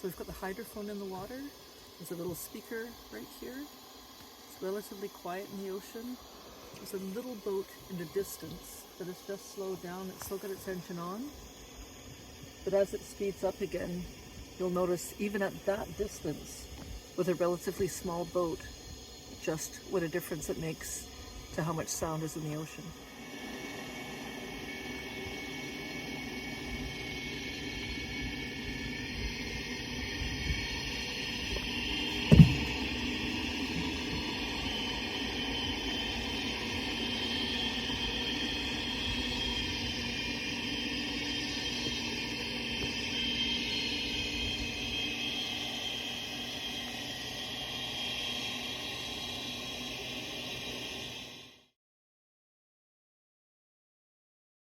So we've got the hydrophone in the water. There's a little speaker right here. It's relatively quiet in the ocean. There's a little boat in the distance that has just slowed down. It's still got its engine on. But as it speeds up again, you'll notice even at that distance, with a relatively small boat, just what a difference it makes to how much sound is in the ocean.